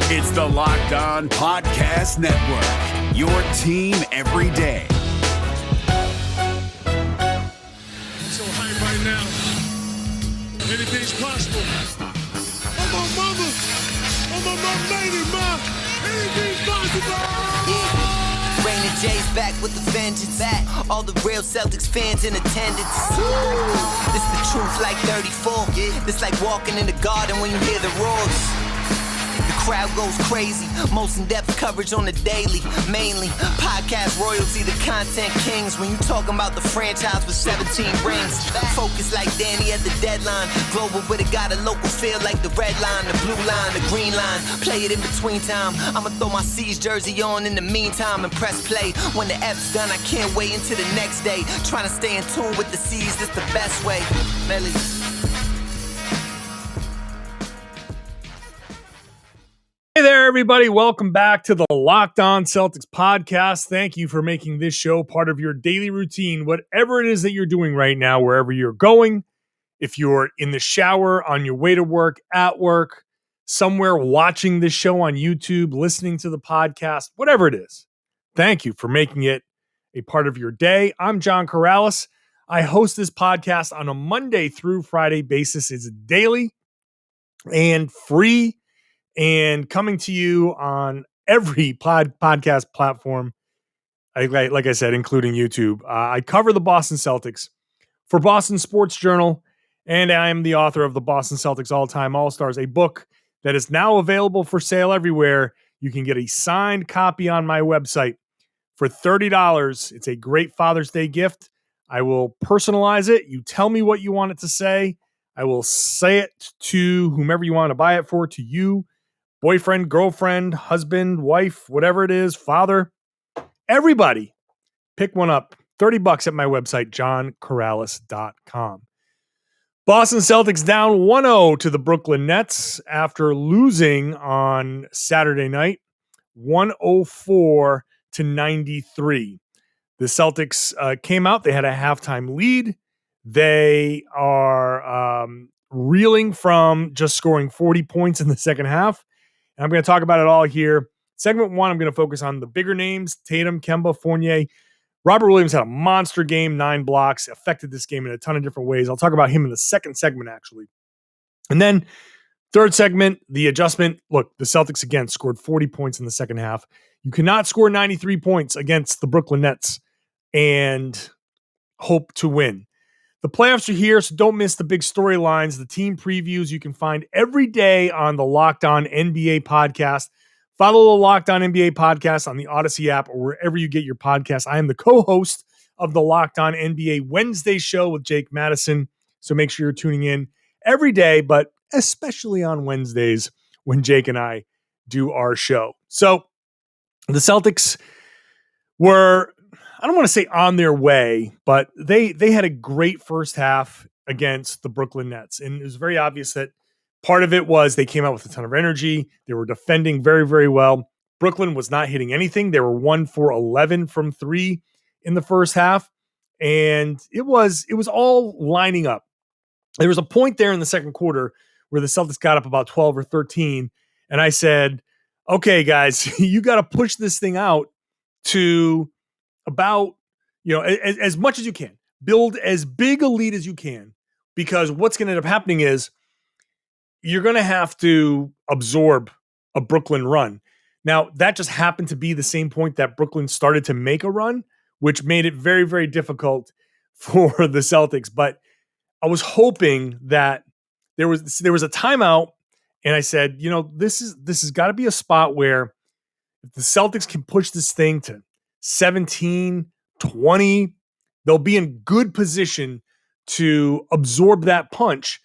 It's the Locked On Podcast Network, your team every day. I'm so hyped right now. Anything's possible. Oh, my mama. Oh, my lady, ma. Anything's possible. Yeah. Rain and J's back with the vengeance. Back. All the real Celtics fans in attendance. This the truth like 34. This like walking in the garden when you hear the roars. The crowd goes crazy. Most in-depth coverage on the daily. Mainly podcast royalty, the content kings. When you talking about the franchise with 17 rings. Focus like Danny at the deadline. Global, but it got a local feel like the red line, the blue line, the green line. Play it in between time. I'ma throw my C's jersey on in the meantime and press play. When the F's done, I can't wait until the next day. Trying to stay in tune with the C's, that's the best way. Melly. Hey there, everybody. Welcome back to the Locked On Celtics podcast. Thank you for making this show part of your daily routine, whatever it is that you're doing right now, wherever you're going. If you're in the shower, on your way to work, at work, somewhere watching this show on YouTube, listening to the podcast, whatever it is, thank you for making it a part of your day. I'm John Karalis. I host this podcast on a Monday through Friday basis. It's daily and free, and coming to you on every podcast platform, like I said, including YouTube. I cover the Boston Celtics for Boston Sports Journal, and I am the author of the Boston Celtics All-Time All-Stars, a book that is now available for sale everywhere. You can get a signed copy on my website for $30. It's a great Father's Day gift. I will personalize it. You tell me what you want it to say. I will say it to whomever you want to buy it for, to you, boyfriend, girlfriend, husband, wife, whatever it is, father, everybody, pick one up. $30 at my website, johnkaralis.com. Boston Celtics down 1-0 to the Brooklyn Nets after losing on Saturday night, 104-93. The Celtics came out. They had a halftime lead. They are reeling from just scoring 40 points in the second half. And I'm going to talk about it all here. Segment one, I'm going to focus on the bigger names: Tatum, Kemba, Fournier. Robert Williams had a monster game, 9 blocks, affected this game in a ton of different ways. I'll talk about him in the second segment, actually. And then third segment, the adjustment. Look, the Celtics, again, scored 40 points in the second half. You cannot score 93 points against the Brooklyn Nets and hope to win. The playoffs are here, so don't miss the big storylines, the team previews you can find every day on the Locked On NBA podcast. Follow the Locked On NBA podcast on the Odyssey app or wherever you get your podcasts. I am the co-host of the Locked On NBA Wednesday show with Jake Madison, so make sure you're tuning in every day, but especially on Wednesdays when Jake and I do our show. So the Celtics were, I don't want to say on their way, but they had a great first half against the Brooklyn Nets. And it was very obvious that part of it was they came out with a ton of energy. They were defending very, very well. Brooklyn was not hitting anything. They were 1 for 11 from 3 in the first half. And it was all lining up. There was a point there in the second quarter where the Celtics got up about 12 or 13. And I said, okay, guys, you got to push this thing out to about, as much as you can. Build as big a lead as you can, because what's going to end up happening is you're going to have to absorb a Brooklyn run. Now, that just happened to be the same point that Brooklyn started to make a run, which made it very, very difficult for the Celtics. But I was hoping that there was a timeout, and I said, this has got to be a spot where if the Celtics can push this thing to 17, 20, they'll be in good position to absorb that punch.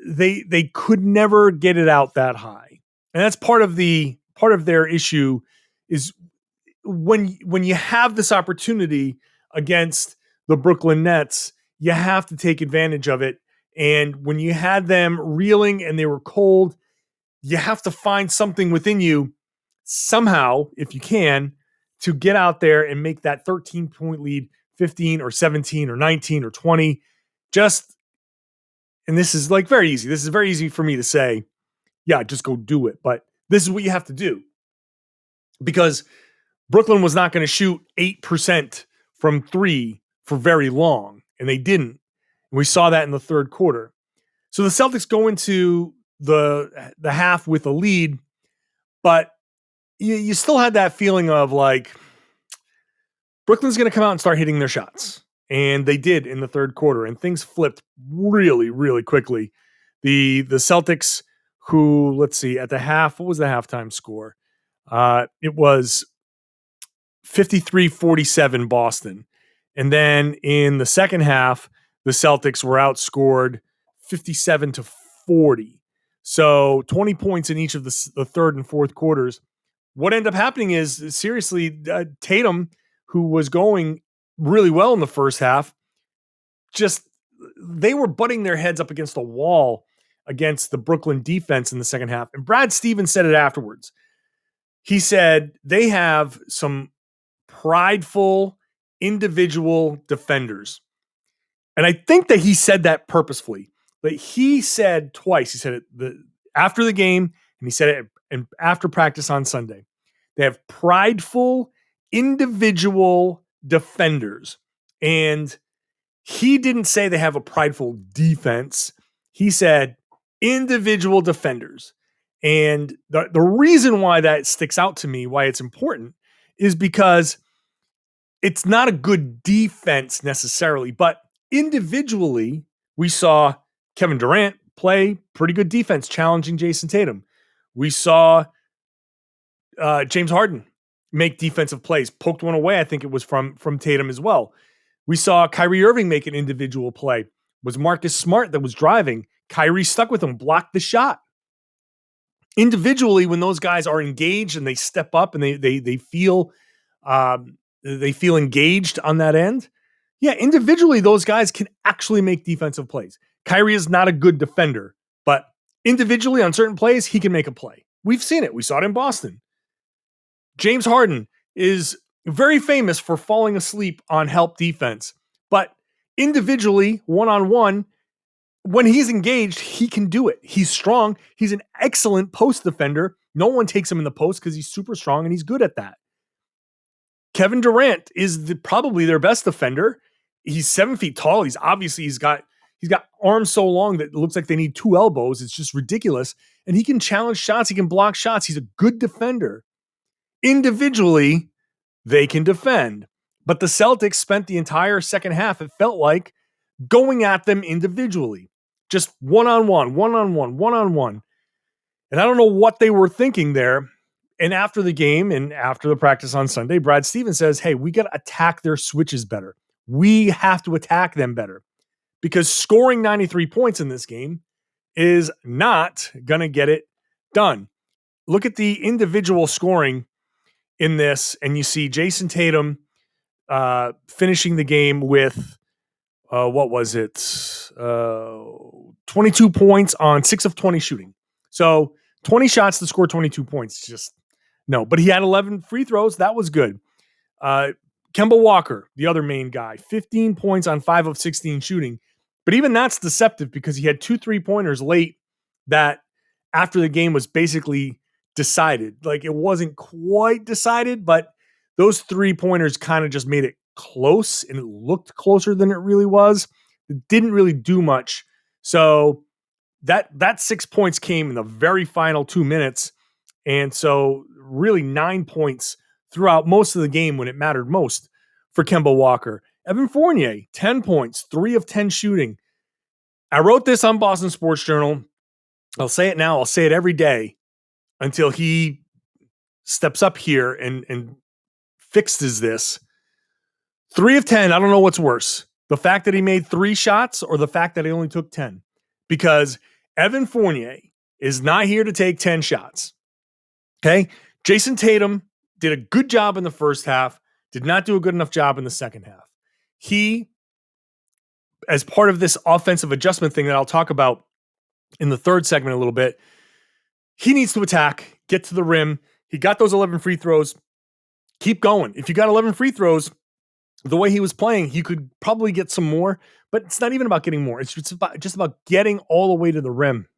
They could never get it out that high. And that's part of their issue is when you have this opportunity against the Brooklyn Nets, you have to take advantage of it. And when you had them reeling and they were cold, you have to find something within you somehow, if you can, to get out there and make that 13-point lead 15 or 17 or 19 or 20. And this is like very easy. This is very easy for me to say, yeah, just go do it. But this is what you have to do. Because Brooklyn was not going to shoot 8% from three for very long, and they didn't. And we saw that in the third quarter. So the Celtics go into the half with a lead, but you still had that feeling of like, Brooklyn's going to come out and start hitting their shots. And they did in the third quarter, and things flipped really, really quickly. The Celtics, who, let's see, at the half, what was the halftime score? It was 53-47 Boston. And then in the second half, the Celtics were outscored 57-40. So 20 points in each of the third and fourth quarters. What ended up happening is, seriously, Tatum, who was going really well in the first half, they were butting their heads up against the wall against the Brooklyn defense in the second half. And Brad Stevens said it afterwards. He said they have some prideful individual defenders. And I think that he said that purposefully. But he said twice, he said it after the game, and he said it after practice on Sunday. They have prideful individual defenders. And he didn't say they have a prideful defense. He said individual defenders. And the reason why that sticks out to me, why it's important, is because it's not a good defense necessarily, but individually, we saw Kevin Durant play pretty good defense, challenging Jayson Tatum. We saw James Harden make defensive plays, poked one away. I think it was from Tatum as well. We saw Kyrie Irving make an individual play. It was Marcus Smart that was driving. Kyrie stuck with him, blocked the shot. Individually, when those guys are engaged and they step up and they feel engaged on that end, yeah, individually those guys can actually make defensive plays. Kyrie is not a good defender, but individually on certain plays, he can make a play. We've seen it. We saw it in Boston. James Harden is very famous for falling asleep on help defense, but individually, one-on-one, when he's engaged, he can do it. He's strong. He's an excellent post defender. No one takes him in the post because he's super strong and he's good at that. Kevin Durant is probably their best defender. He's 7 feet tall. He's got arms so long that it looks like they need two elbows. It's just ridiculous. And he can challenge shots. He can block shots. He's a good defender. Individually, they can defend. But the Celtics spent the entire second half, it felt like, going at them individually. Just one-on-one. And I don't know what they were thinking there. And after the game and after the practice on Sunday, Brad Stevens says, hey, we got to attack their switches better. We have to attack them better. Because scoring 93 points in this game is not going to get it done. Look at the individual scoring in this, and you see Jayson Tatum finishing the game with, 22 points on 6 of 20 shooting. So 20 shots to score 22 points. Just no, but he had 11 free throws. That was good. Kemba Walker, the other main guy, 15 points on 5 of 16 shooting. But even that's deceptive because he had 2 3-pointers late that after the game was basically decided. Like, it wasn't quite decided, but those 3-pointers kind of just made it close, and it looked closer than it really was. It didn't really do much. So that 6 points came in the very final 2 minutes. And so really 9 points throughout most of the game when it mattered most for Kemba Walker. Evan Fournier, 10 points, 3 of 10 shooting. I wrote this on Boston Sports Journal. I'll say it now. I'll say it every day until he steps up here and fixes this. 3 of 10, I don't know what's worse. The fact that he made 3 shots or the fact that he only took 10. Because Evan Fournier is not here to take 10 shots. Okay? Jayson Tatum did a good job in the first half, did not do a good enough job in the second half. He, as part of this offensive adjustment thing that I'll talk about in the third segment a little bit, he needs to attack, get to the rim. He got those 11 free throws. Keep going. If you got 11 free throws, the way he was playing, he could probably get some more, but it's not even about getting more. It's just about getting all the way to the rim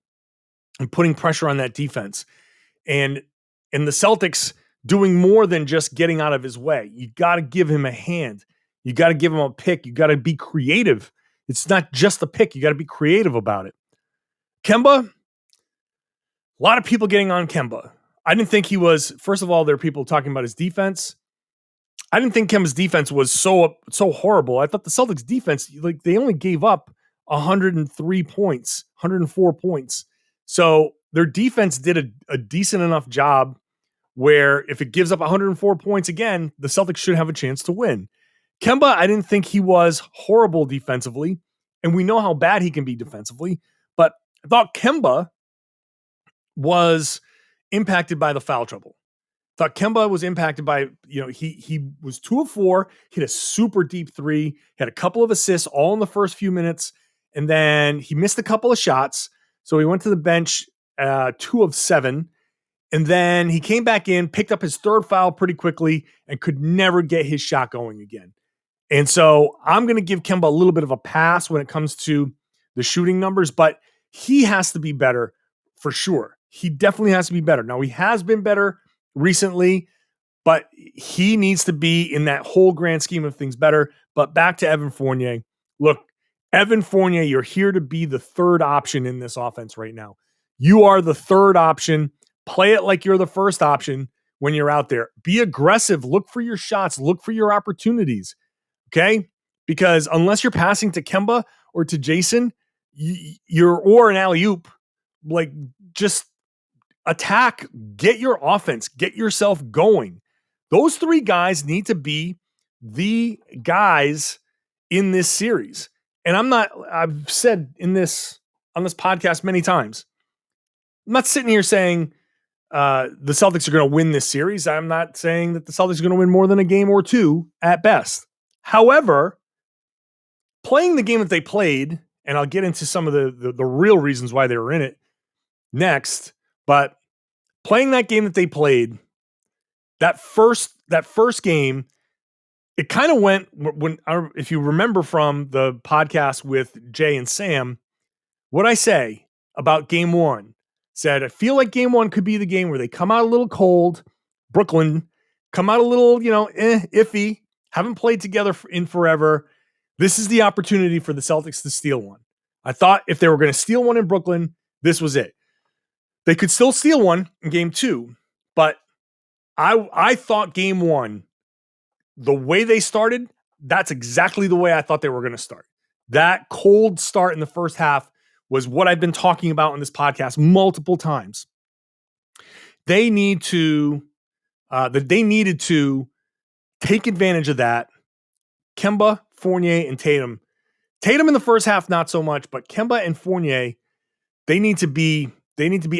and putting pressure on that defense. And the Celtics doing more than just getting out of his way. You got to give him a hand. You got to give him a pick. You got to be creative. It's not just a pick. You got to be creative about it. Kemba, a lot of people getting on Kemba. I didn't think he was, first of all, there are people talking about his defense. I didn't think Kemba's defense was so horrible. I thought the Celtics defense, like they only gave up 103 points, 104 points. So their defense did a decent enough job where if it gives up 104 points again, the Celtics should have a chance to win. Kemba, I didn't think he was horrible defensively, and we know how bad he can be defensively, but I thought Kemba was impacted by the foul trouble. Thought Kemba was impacted by, he was 2 of 4, hit a super deep 3, had a couple of assists all in the first few minutes, and then he missed a couple of shots. So he went to the bench 2 of 7, and then he came back in, picked up his 3rd foul pretty quickly, and could never get his shot going again. And so I'm going to give Kemba a little bit of a pass when it comes to the shooting numbers, but he has to be better for sure. He definitely has to be better. Now, he has been better recently, but he needs to be in that whole grand scheme of things better. But back to Evan Fournier. Look, Evan Fournier, you're here to be the 3rd option in this offense right now. You are the 3rd option. Play it like you're the 1st option when you're out there. Be aggressive. Look for your shots. Look for your opportunities. Okay? Because unless you're passing to Kemba or to Jayson, or an alley-oop, like just attack, get your offense, get yourself going. Those 3 guys need to be the guys in this series. And I've said on this podcast many times, I'm not sitting here saying the Celtics are going to win this series. I'm not saying that the Celtics are going to win more than a game or 2 at best. However, playing the game that they played, and I'll get into some of the real reasons why they were in it next, but playing that game that they played, that first game, it kind of went when, if you remember from the podcast with Jay and Sam, what I say about game 1 said, I feel like game 1 could be the game where they come out a little cold. Brooklyn come out a little, iffy, haven't played together in forever. This is the opportunity for the Celtics to steal one. I thought if they were going to steal one in Brooklyn, this was it. They could still steal one in game 2, but I thought game 1, the way they started, that's exactly the way I thought they were going to start. That cold start in the first half was what I've been talking about in this podcast multiple times. They needed to take advantage of that. Kemba, Fournier, and Tatum. Tatum in the first half, not so much, but Kemba and Fournier, they need to be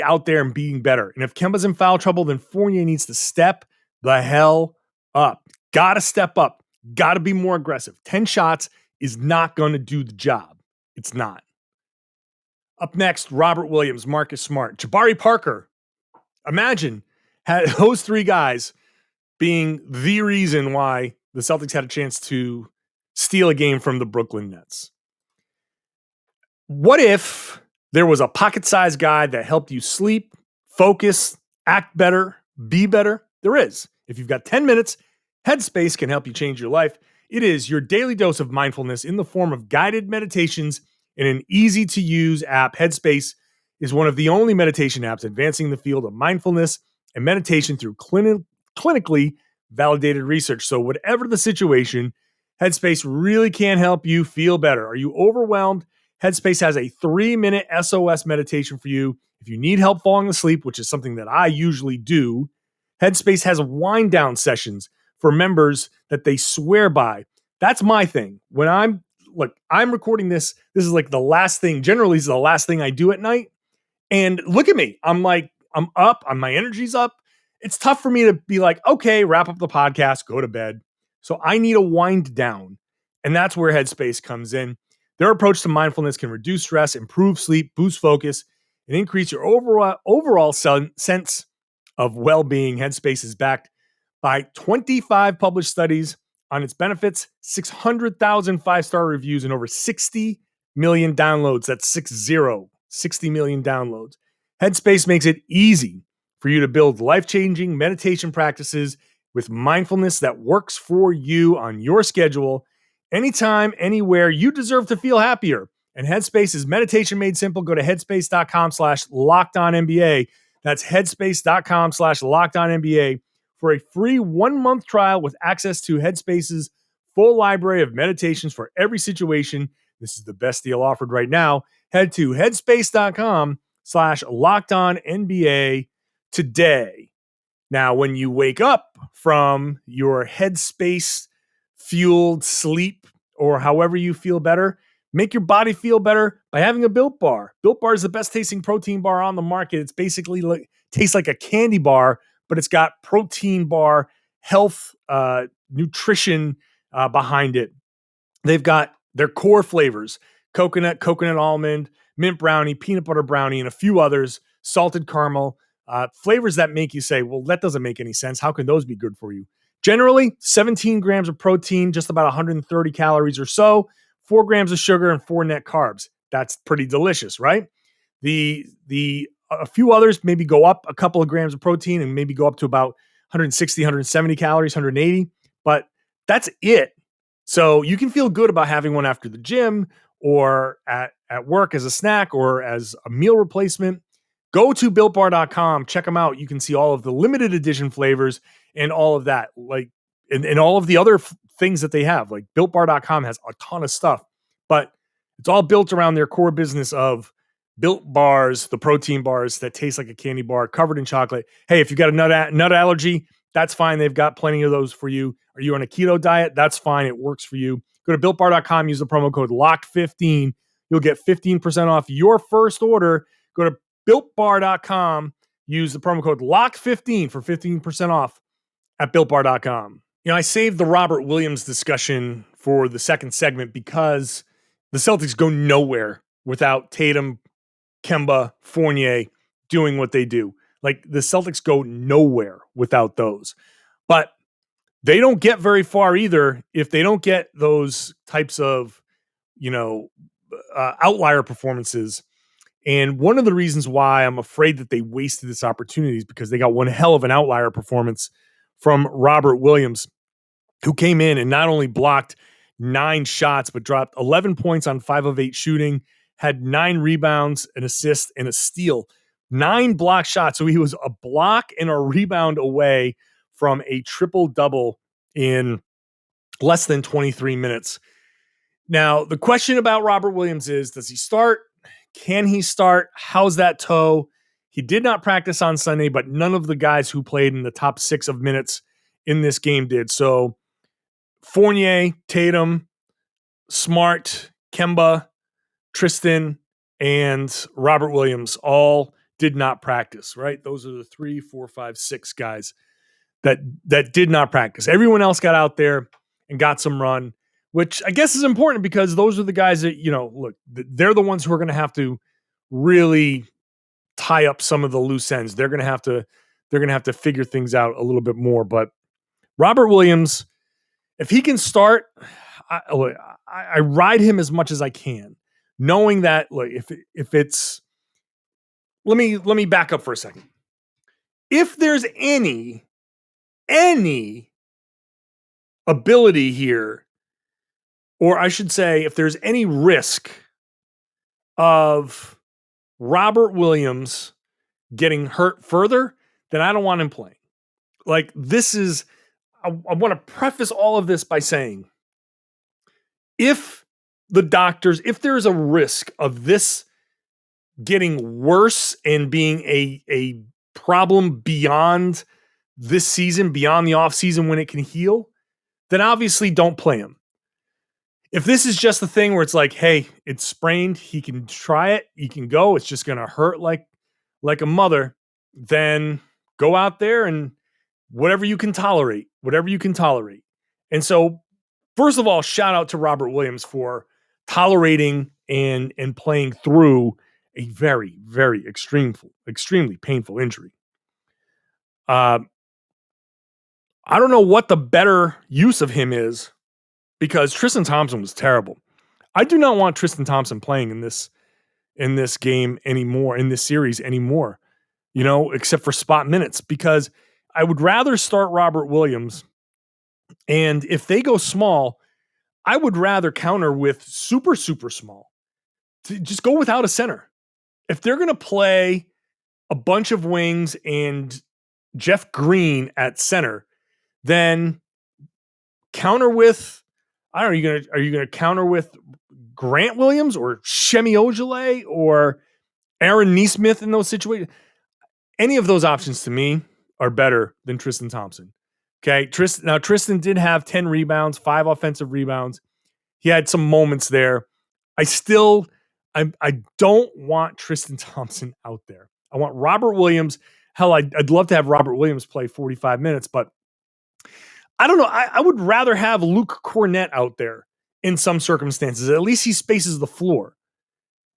out there and being better. And if Kemba's in foul trouble, then Fournier needs to step the hell up. Got to step up. Got to be more aggressive. 10 shots is not going to do the job. It's not. Up next, Robert Williams, Marcus Smart, Jabari Parker. Imagine those 3 guys being the reason why the Celtics had a chance to steal a game from the Brooklyn Nets. What if there was a pocket-sized guy that helped you sleep, focus, act better, be better? There is. If you've got 10 minutes, Headspace can help you change your life. It is your daily dose of mindfulness in the form of guided meditations in an easy-to-use app. Headspace is one of the only meditation apps advancing the field of mindfulness and meditation through clinically validated research. So whatever the situation, Headspace really can help you feel better. Are you overwhelmed? Headspace has a 3-minute SOS meditation for you. If you need help falling asleep, which is something that I usually do, Headspace has wind down sessions for members that they swear by. That's my thing. When I'm recording this is like the last thing, generally is the last thing I do at night. And look at me. I'm up, my energy's up. It's tough for me to be like, okay, wrap up the podcast, go to bed. So I need a wind down. And that's where Headspace comes in. Their approach to mindfulness can reduce stress, improve sleep, boost focus, and increase your overall sense of well-being. Headspace is backed by 25 published studies on its benefits, 600,000 5-star reviews, and over 60 million downloads. That's 60 million downloads. Headspace makes it easy for you to build life-changing meditation practices with mindfulness that works for you on your schedule, anytime, anywhere. You deserve to feel happier. And Headspace is meditation made simple. Go to headspace.com/LockedOnNBA. That's headspace.com/LockedOnNBA for a free 1-month trial with access to Headspace's full library of meditations for every situation. This is the best deal offered right now. Head to headspace.com/LockedOnNBA today. Now, when you wake up from your Headspace fueled sleep or however you feel better, make your body feel better by having a Built Bar. Built Bar is the best tasting protein bar on the market. It's basically tastes like a candy bar, but it's got protein bar health, nutrition behind it. They've got their core flavors: coconut almond, mint brownie, peanut butter brownie, and a few others, salted caramel, flavors that make you say, well, that doesn't make any sense. How can those be good for you? Generally, 17 grams of protein, just about 130 calories or so, 4 grams of sugar, and 4 net carbs. That's pretty delicious, right? A few others maybe go up a couple of grams of protein and maybe go up to about 160, 170 calories, 180, but that's it. So you can feel good about having one after the gym or at work as a snack or as a meal replacement. Go to BuiltBar.com, check them out. You can see all of the limited edition flavors and all of that, like, and all of the other things that they have. Like, BuiltBar.com has a ton of stuff, but it's all built around their core business of Built Bars, the protein bars that taste like a candy bar covered in chocolate. Hey, if you've got a nut allergy, that's fine. They've got plenty of those for you. Are you on a keto diet? That's fine. It works for you. Go to BuiltBar.com, use the promo code LOCKED15. You'll get 15% off your first order. Go to BuiltBar.com, use the promo code LOCKED15 for 15% off at BuiltBar.com. You know, I saved the Robert Williams discussion for the second segment because the Celtics go nowhere without Tatum, Kemba, Fournier doing what they do. Like, the Celtics go nowhere without those. But they don't get very far either if they don't get those types of, outlier performances. And one of the reasons why I'm afraid that they wasted this opportunity is because they got one hell of an outlier performance from Robert Williams, who came in and not only blocked 9 shots, but dropped 11 points on 5 of 8 shooting, had 9 rebounds, an assist, and a steal. 9 block shots. So he was a block and a rebound away from a triple-double in less than 23 minutes. Now, the question about Robert Williams is, does he start? Can he start? How's that toe? He did not practice on Sunday, but none of the guys who played in the top 6 of minutes in this game did. So Fournier, Tatum, Smart, Kemba, Tristan, and Robert Williams all did not practice, right? Those are the 3, 4, 5, 6 guys that did not practice. Everyone else got out there and got some run, which I guess is important because those are the guys that, look, they're the ones who are going to have to really tie up some of the loose ends. They're going to have to figure things out a little bit more. But Robert Williams, if he can start, I ride him as much as I can, knowing that, like, if it's, let me back up for a second. If there's any ability here, or I should say, if there's any risk of Robert Williams getting hurt further, then I don't want him playing. Like, this is, I want to preface all of this by saying, if there's a risk of this getting worse and being a problem beyond this season, beyond the offseason when it can heal, then obviously don't play him. If this is just the thing where it's like, hey, it's sprained, he can try it, he can go, it's just going to hurt like a mother, then go out there and whatever you can tolerate. And so, first of all, shout out to Robert Williams for tolerating and playing through a very, very extremely painful injury. I don't know what the better use of him is, because Tristan Thompson was terrible. I do not want Tristan Thompson playing in this game anymore, in this series anymore. except for spot minutes, because I would rather start Robert Williams. And if they go small, I would rather counter with super, super small. Just go without a center. If they're going to play a bunch of wings and Jeff Green at center, then counter with, I don't know, are you going to counter with Grant Williams or Shemi Ojale or Aaron Nesmith in those situations? Any of those options to me are better than Tristan Thompson. Okay. Tristan did have 10 rebounds, 5 offensive rebounds. He had some moments there. I don't want Tristan Thompson out there. I want Robert Williams. Hell, I'd love to have Robert Williams play 45 minutes, but I don't know. I would rather have Luke Cornett out there in some circumstances. At least he spaces the floor.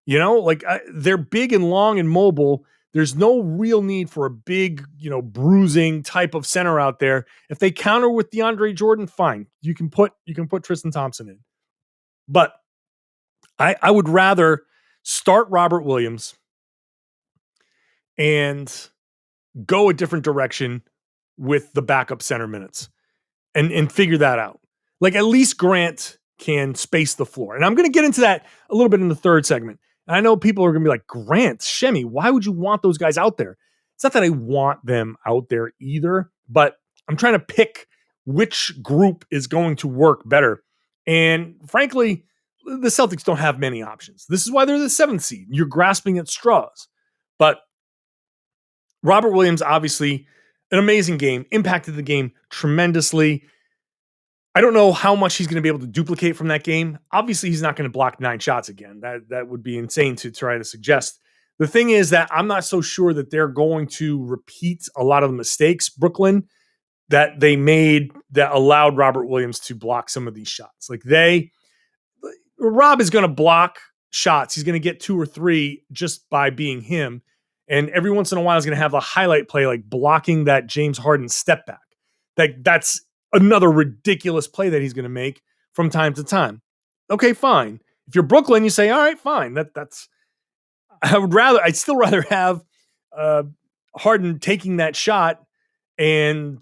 They're big and long and mobile. There's no real need for a big, bruising type of center out there. If they counter with DeAndre Jordan, fine. You can put Tristan Thompson in. But I would rather start Robert Williams and go a different direction with the backup center minutes and figure that out. Like, at least Grant can space the floor. And I'm going to get into that a little bit in the third segment. And I know people are going to be like, Grant, Shemi, why would you want those guys out there? It's not that I want them out there either, but I'm trying to pick which group is going to work better. And frankly, the Celtics don't have many options. This is why they're the 7th seed. You're grasping at straws. But Robert Williams, obviously, an amazing game, impacted the game tremendously. I don't know how much he's going to be able to duplicate from that game. Obviously, he's not going to block 9 shots again. That would be insane to try to suggest. The thing is that I'm not so sure that they're going to repeat a lot of the mistakes, Brooklyn, that they made that allowed Robert Williams to block some of these shots. Rob is going to block shots. He's going to get 2 or 3 just by being him. And every once in a while, he's going to have a highlight play like blocking that James Harden step back. That's another ridiculous play that he's going to make from time to time. Okay, fine. If you're Brooklyn, you say, all right, fine. I'd still rather have Harden taking that shot. And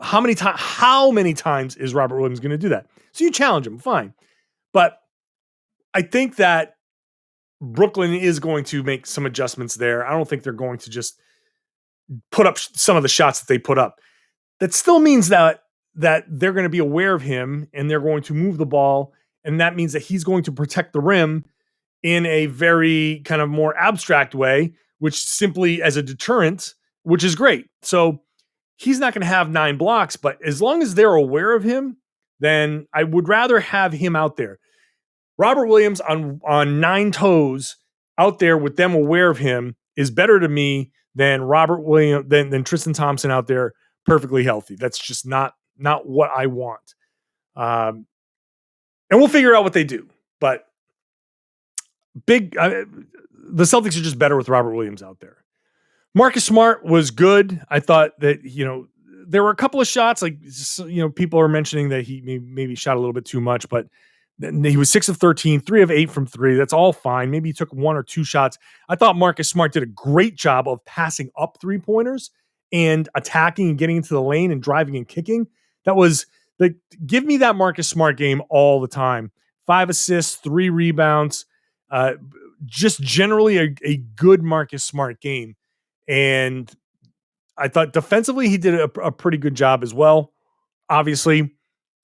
how many times is Robert Williams going to do that? So you challenge him, fine. But I think that Brooklyn is going to make some adjustments there. I don't think they're going to just put up some of the shots that they put up. That still means that they're going to be aware of him and they're going to move the ball. And that means that he's going to protect the rim in a very kind of more abstract way, which simply as a deterrent, which is great. So he's not going to have 9 blocks, but as long as they're aware of him, then I would rather have him out there. Robert Williams on 9 toes out there with them aware of him is better to me than than Tristan Thompson out there perfectly healthy. That's just not what I want. And we'll figure out what they do. But the Celtics are just better with Robert Williams out there. Marcus Smart was good. I thought that, there were a couple of shots, people are mentioning that he maybe shot a little bit too much, but he was 6 of 13, 3 of 8 from 3. That's all fine. Maybe he took 1 or 2 shots. I thought Marcus Smart did a great job of passing up 3-pointers and attacking and getting into the lane and driving and kicking. That was give me that Marcus Smart game all the time. 5 assists, 3 rebounds, just generally a good Marcus Smart game. And I thought defensively he did a pretty good job as well, obviously.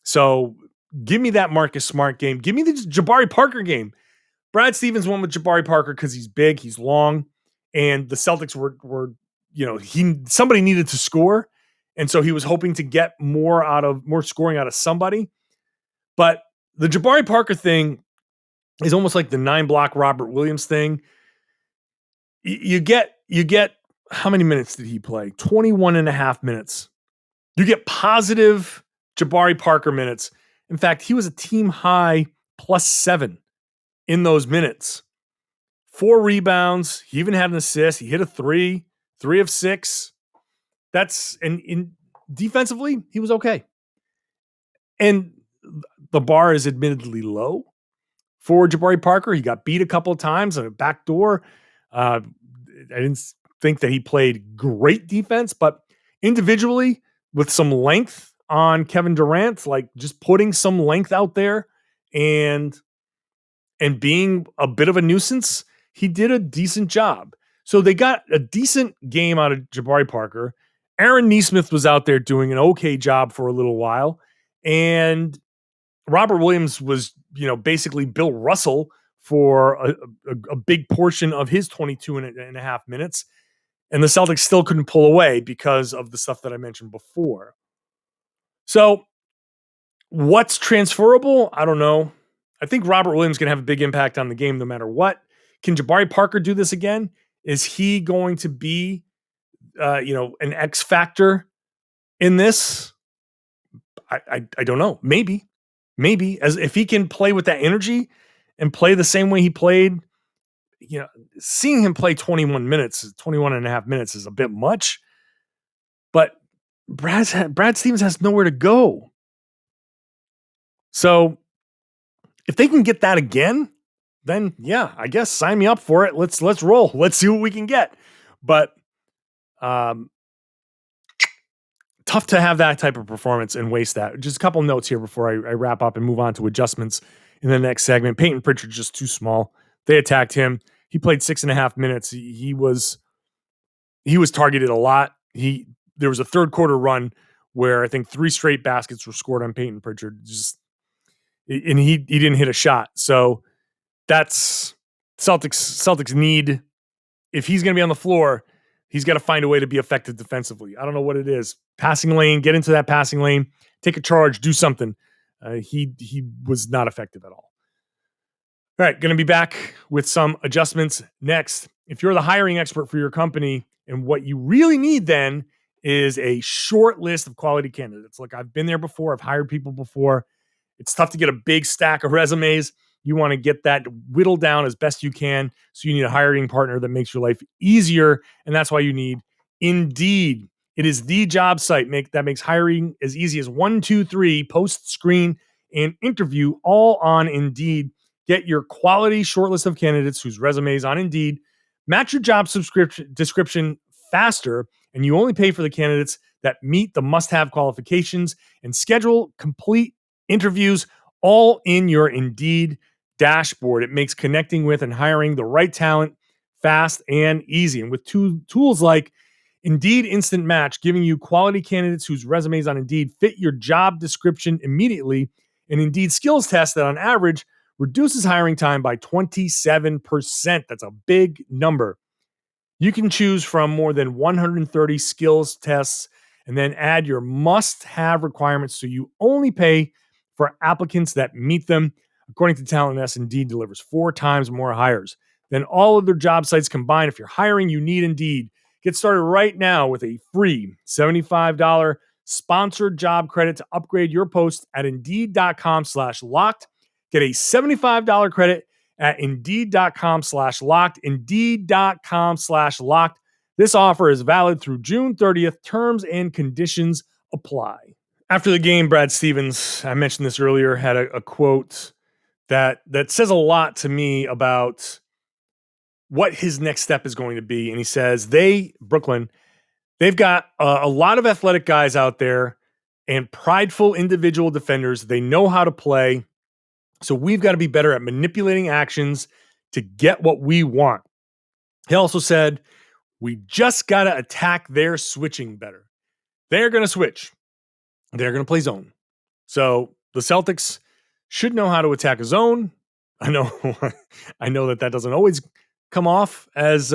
So give me that Marcus Smart game. Give me the Jabari Parker game. Brad Stevens won with Jabari Parker because he's big, he's long, and the Celtics were somebody needed to score, and so he was hoping to get more scoring out of somebody. But the Jabari Parker thing is almost like the 9-block Robert Williams thing. You get how many minutes did he play? 21 and a half minutes. You get positive Jabari Parker minutes. In fact, he was a team high +7 in those minutes. 4 rebounds. He even had an assist. He hit a 3 of 6. In defensively, he was okay. And the bar is admittedly low for Jabari Parker. He got beat a couple of times on a backdoor. I didn't think that he played great defense, but individually with some length on Kevin Durant, like just putting some length out there and being a bit of a nuisance, he did a decent job. So they got a decent game out of Jabari Parker. Aaron Nesmith was out there doing an okay job for a little while. And Robert Williams was, basically Bill Russell for a big portion of his 22 and a half minutes. And the Celtics still couldn't pull away because of the stuff that I mentioned before. So what's transferable? I don't know. I think Robert Williams can have a big impact on the game no matter what. Can Jabari Parker do this again? Is he going to be, an X factor in this? I don't know. Maybe as if he can play with that energy and play the same way he played, seeing him play 21 and a half minutes is a bit much, but Brad Stevens has nowhere to go. So if they can get that again, then yeah, I guess sign me up for it. Let's roll. Let's see what we can get. But tough to have that type of performance and waste that. Just a couple notes here before I wrap up and move on to adjustments in the next segment. Peyton Pritchard's just too small. They attacked him. He played 6.5 minutes. He was targeted a lot. There was a third quarter run where I think 3 straight baskets were scored on Peyton Pritchard. And he didn't hit a shot. So that's Celtics need, if he's going to be on the floor, he's got to find a way to be effective defensively. I don't know what it is. Passing lane, get into that passing lane, take a charge, do something. He was not effective at all. All right, going to be back with some adjustments next. If you're the hiring expert for your company, and what you really need then is a short list of quality candidates. Look, I've been there before. I've hired people before. It's tough to get a big stack of resumes. You want to get that whittled down as best you can. So you need a hiring partner that makes your life easier. And that's why you need Indeed. It is the job site that makes hiring as easy as 1, 2, 3, post, screen, and interview all on Indeed. Get your quality shortlist of candidates whose resumes on Indeed match your job description faster, and you only pay for the candidates that meet the must-have qualifications, and schedule complete interviews all in your Indeed dashboard. It makes connecting with and hiring the right talent fast and easy. And with tools like Indeed Instant Match, giving you quality candidates whose resumes on Indeed fit your job description immediately, and Indeed skills test that on average reduces hiring time by 27%. That's a big number. You can choose from more than 130 skills tests and then add your must-have requirements so you only pay for applicants that meet them. According to Talent Nest, Indeed delivers 4 times more hires than all other job sites combined. If you're hiring, you need Indeed. Get started right now with a free $75 sponsored job credit to upgrade your post at Indeed.com/locked. Get a $75 credit at Indeed.com/locked. Indeed.com/locked. This offer is valid through June 30th. Terms and conditions apply. After the game, Brad Stevens, I mentioned this earlier, had a quote that says a lot to me about what his next step is going to be. And he says, Brooklyn, they've got a lot of athletic guys out there and prideful individual defenders. They know how to play. So we've got to be better at manipulating actions to get what we want. He also said, we just got to attack their switching better. They're going to switch. They're going to play zone. So the Celtics should know how to attack a zone. I know that doesn't always come off as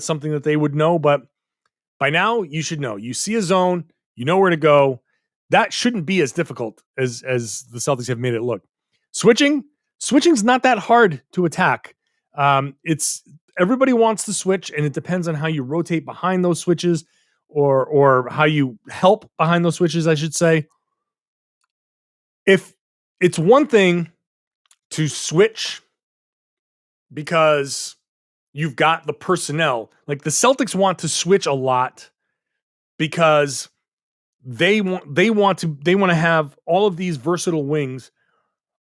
something that they would know, but by now you should know. You see a zone, you know where to go. That shouldn't be as difficult as the Celtics have made it look. Switching's not that hard to attack. It's everybody wants to switch, and it depends on how you rotate behind those switches or how you help behind those switches, I should say. If it's one thing to switch because you've got the personnel, like the Celtics want to switch a lot because they want to have all of these versatile wings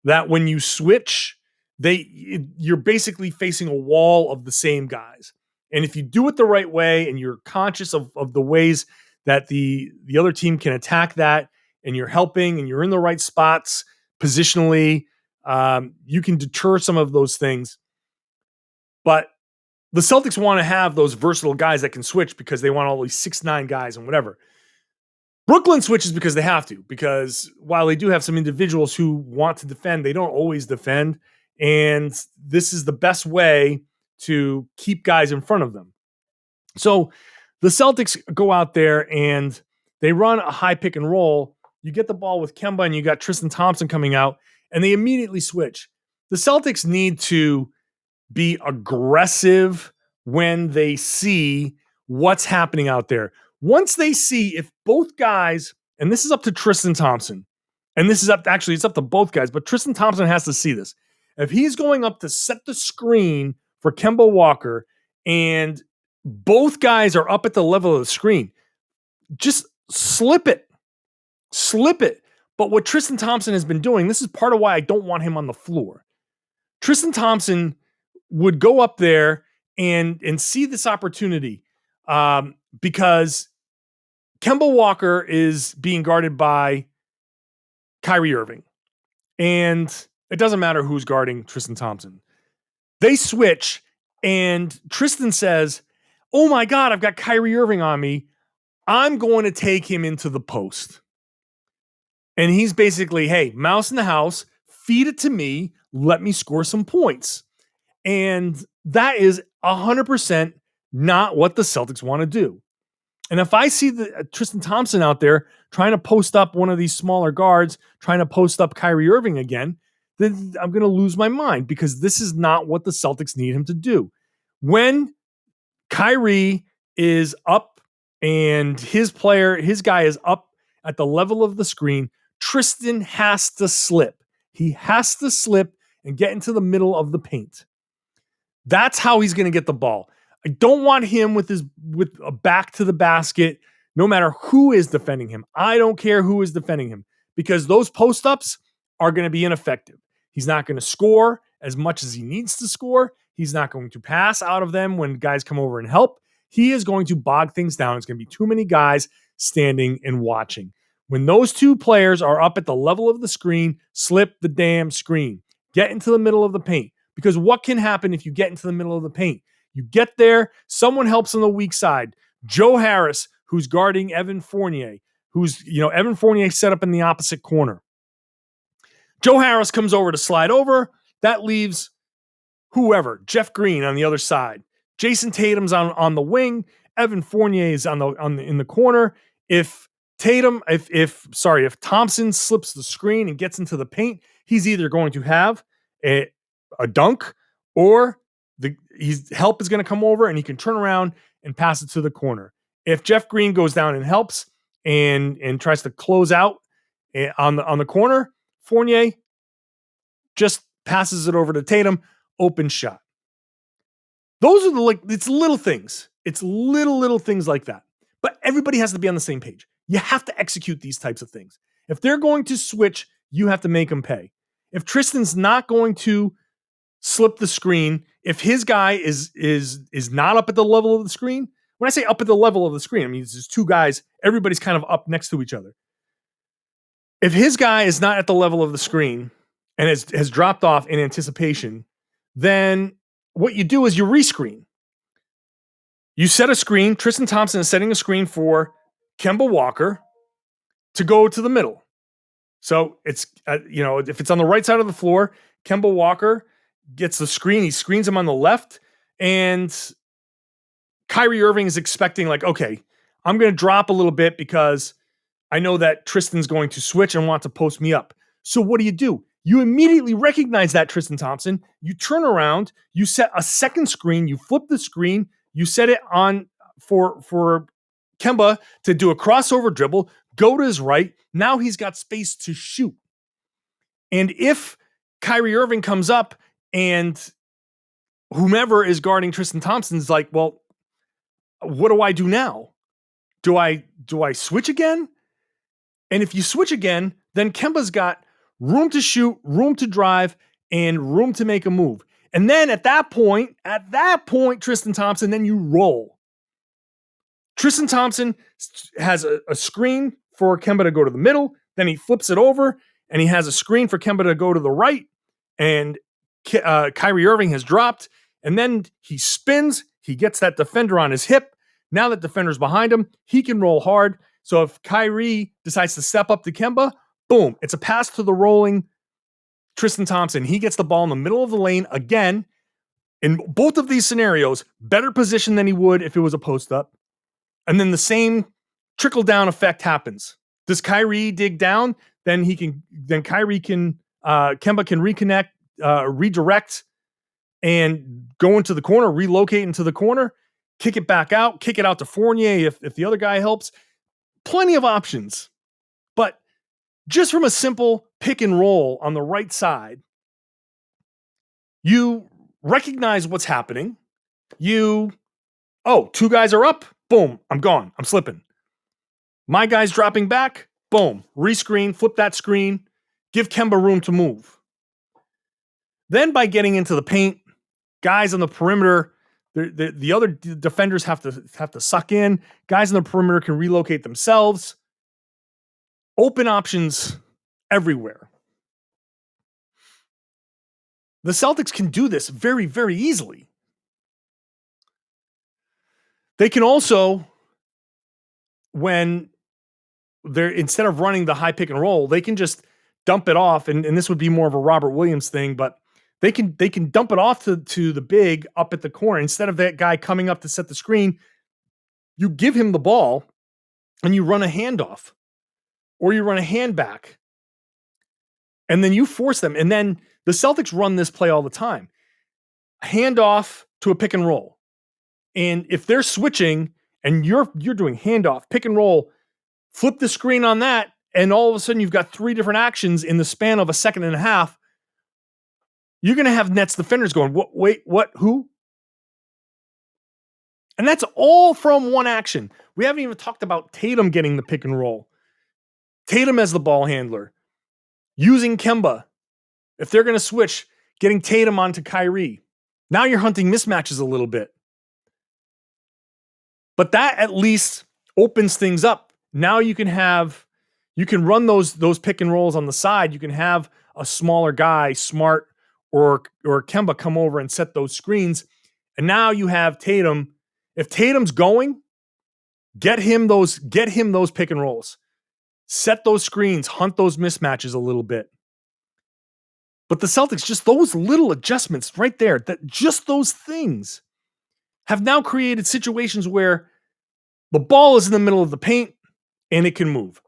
that when you switch, you're basically facing a wall of the same guys. And if you do it the right way and you're conscious of the ways that the other team can attack that, and you're helping and you're in the right spots positionally, you can deter some of those things. But the Celtics want to have those versatile guys that can switch because they want all these 6'9" guys and whatever. Brooklyn switches because they have to, because while they do have some individuals who want to defend, they don't always defend. And this is the best way to keep guys in front of them. So the Celtics go out there and they run a high pick and roll. You get the ball with Kemba and you got Tristan Thompson coming out, and they immediately switch. The Celtics need to be aggressive when they see what's happening out there. Once they see if both guys, and this is up to Tristan Thompson, and this is it's up to both guys, but Tristan Thompson has to see this. If he's going up to set the screen for Kemba Walker and both guys are up at the level of the screen, just slip it. Slip it. But what Tristan Thompson has been doing, this is part of why I don't want him on the floor. Tristan Thompson would go up there and see this opportunity because Kemba Walker is being guarded by Kyrie Irving. And it doesn't matter who's guarding Tristan Thompson. They switch, and Tristan says, oh my God, I've got Kyrie Irving on me. I'm going to take him into the post. And he's basically, hey, mouse in the house, feed it to me, let me score some points. And that is 100% not what the Celtics want to do. And if I see Tristan Thompson out there trying to post up one of these smaller guards, trying to post up Kyrie Irving again, then I'm going to lose my mind, because this is not what the Celtics need him to do. When Kyrie is up and his guy is up at the level of the screen, Tristan has to slip. He has to slip and get into the middle of the paint. That's how he's going to get the ball. I don't want him with a back to the basket, no matter who is defending him. I don't care who is defending him, because those post-ups are going to be ineffective. He's not going to score as much as he needs to score. He's not going to pass out of them when guys come over and help. He is going to bog things down. It's going to be too many guys standing and watching. When those two players are up at the level of the screen, slip the damn screen. Get into the middle of the paint. Because what can happen if you get into the middle of the paint? You get there, someone helps on the weak side. Joe Harris, who's guarding Evan Fournier, Evan Fournier set up in the opposite corner. Joe Harris comes over to slide over. That leaves whoever, Jeff Green on the other side. Jayson Tatum's on the wing. Evan Fournier is in the corner. If Thompson slips the screen and gets into the paint, he's either going to have a dunk, or his help is going to come over and he can turn around and pass it to the corner. If Jeff Green goes down and helps and tries to close out on the corner, Fournier just passes it over to Tatum, open shot. Those are it's little things. It's little things like that. But everybody has to be on the same page. You have to execute these types of things. If they're going to switch, you have to make them pay. If Tristan's not going to slip the screen, if his guy is not up at the level of the screen, when I say up at the level of the screen, I mean there's two guys, everybody's kind of up next to each other. If his guy is not at the level of the screen and has dropped off in anticipation, then what you do is you rescreen. You set a screen. Tristan Thompson is setting a screen for Kemba Walker to go to the middle. So it's, if it's on the right side of the floor, Kemba Walker gets the screen. He screens him on the left, and Kyrie Irving is expecting okay, I'm going to drop a little bit because I know that Tristan's going to switch and want to post me up. So what do? You immediately recognize that, Tristan Thompson. You turn around, you set a second screen, you flip the screen, you set it on for Kemba to do a crossover dribble, go to his right. Now he's got space to shoot. And if Kyrie Irving comes up and whomever is guarding Tristan Thompson's like, well, what do I do now? Do I switch again? And if you switch again, then Kemba's got room to shoot, room to drive, and room to make a move. And then at that point, Tristan Thompson, then you roll. Tristan Thompson has a screen for Kemba to go to the middle. Then he flips it over, and he has a screen for Kemba to go to the right. And Kyrie Irving has dropped. And then he spins. He gets that defender on his hip. Now that defender's behind him, he can roll hard. So if Kyrie decides to step up to Kemba, boom, it's a pass to the rolling Tristan Thompson. He gets the ball in the middle of the lane again. In both of these scenarios, better position than he would if it was a post up. And then the same trickle down effect happens. Does Kyrie dig down? Then Kemba can reconnect, redirect, and go into the corner, relocate into the corner, kick it back out, kick it out to Fournier if the other guy helps. Plenty of options. But just from a simple pick and roll on the right side, you recognize what's happening. Two guys are up. Boom, I'm gone. I'm slipping. My guy's dropping back. Boom, rescreen, flip that screen, give Kemba room to move. Then by getting into the paint, guys on the perimeter, the other defenders have to suck in. Guys on the perimeter can relocate themselves. Open options everywhere. The Celtics can do this very, very easily. They can also, when they're instead of running the high pick and roll, they can just dump it off, and this would be more of a Robert Williams thing, but they can dump it off to the big up at the corner. Instead of that guy coming up to set the screen, you give him the ball and you run a handoff or you run a hand back, and then you force them. And then the Celtics run this play all the time. Handoff to a pick and roll. And if they're switching and you're doing handoff, pick and roll, flip the screen on that, and all of a sudden you've got three different actions in the span of a second and a half, you're going to have Nets defenders going, what, who? And that's all from one action. We haven't even talked about Tatum getting the pick and roll. Tatum as the ball handler. Using Kemba. If they're going to switch, getting Tatum onto Kyrie. Now you're hunting mismatches a little bit. But that at least opens things up. Now you can run those pick and rolls on the side. You can have a smaller guy, Smart or Kemba, come over and set those screens. And now you have Tatum. If Tatum's going, get him those pick and rolls. Set those screens, hunt those mismatches a little bit. But the Celtics, just those little adjustments right there, that just those things have now created situations where the ball is in the middle of the paint and it can move.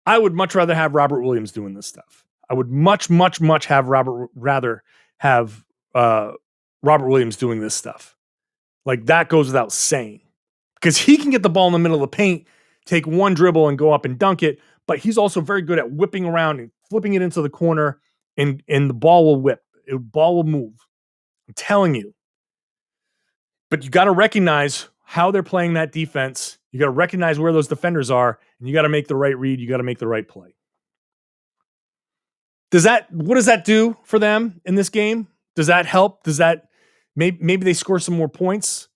I would much rather have Robert Williams doing this stuff. I would much have rather have Robert Williams doing this stuff. Like, that goes without saying, because he can get the ball in the middle of the paint, take one dribble and go up and dunk it. But he's also very good at whipping around and flipping it into the corner, and the ball will whip. The ball will move. I'm telling you. But you got to recognize how they're playing that defense. You got to recognize where those defenders are, and you got to make the right read. You got to make the right play. What does that do for them in this game? Does that help? Does that maybe they score some more points?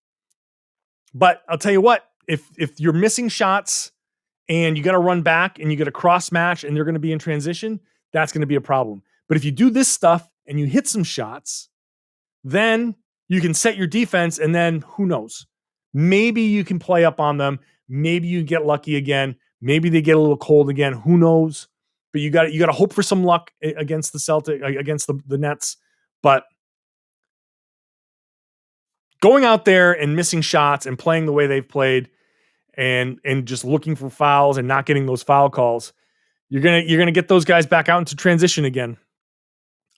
But I'll tell you what, if you're missing shots and you got to run back and you got to cross match and they're going to be in transition, that's going to be a problem. But if you do this stuff and you hit some shots, then you can set your defense, and then who knows? Maybe you can play up on them. Maybe you get lucky again. Maybe they get a little cold again. Who knows? But you got to hope for some luck against the Celtics, against the Nets. But going out there and missing shots and playing the way they've played, and just looking for fouls and not getting those foul calls, you're gonna get those guys back out into transition again,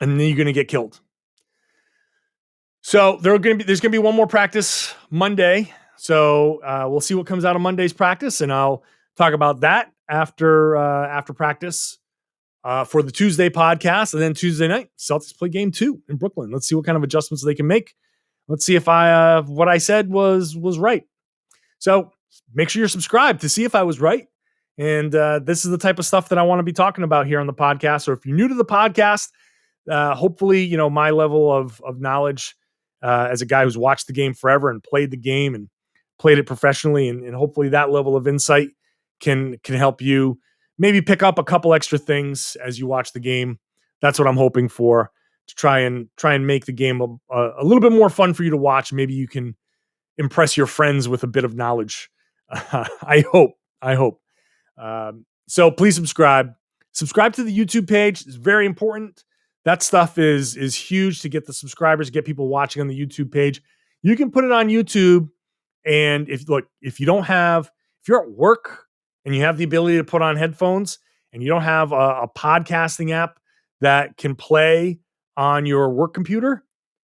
and then you're gonna get killed. So there's gonna be one more practice Monday. So we'll see what comes out of Monday's practice, and I'll talk about that after practice for the Tuesday podcast. And then Tuesday night, Celtics play game 2 in Brooklyn. Let's see what kind of adjustments they can make. Let's see if what I said was right. So make sure you're subscribed to see if I was right. And this is the type of stuff that I want to be talking about here on the podcast. Or if you're new to the podcast, hopefully, my level of knowledge as a guy who's watched the game forever and played the game and played it professionally, and hopefully that level of insight can help you maybe pick up a couple extra things as you watch the game. That's what I'm hoping for, to try and make the game a little bit more fun for you to watch. Maybe you can impress your friends with a bit of knowledge. I hope. So please subscribe to the YouTube page. It's very important. That stuff is huge to get the subscribers, get people watching on the YouTube page. You can put it on YouTube. And if you're at work and you have the ability to put on headphones and you don't have a podcasting app that can play on your work computer,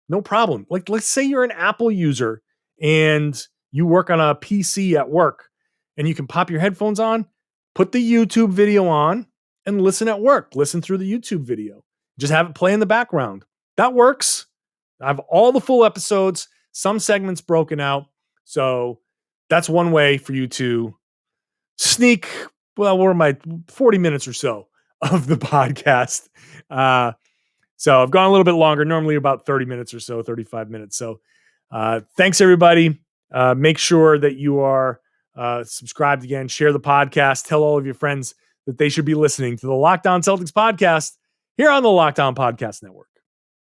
no problem. Like, let's say you're an Apple user and you work on a PC at work and you can pop your headphones on, put the YouTube video on, and listen at work. Listen through the YouTube video. Just have it play in the background. That works. I have all the full episodes, some segments broken out. So that's one way for you to sneak, we're my 40 minutes or so of the podcast. So I've gone a little bit longer, normally about 30 minutes or so, 35 minutes. So thanks, everybody. Make sure that you are subscribed again, share the podcast, tell all of your friends that they should be listening to the Locked On Celtics podcast here on the Locked On Podcast Network.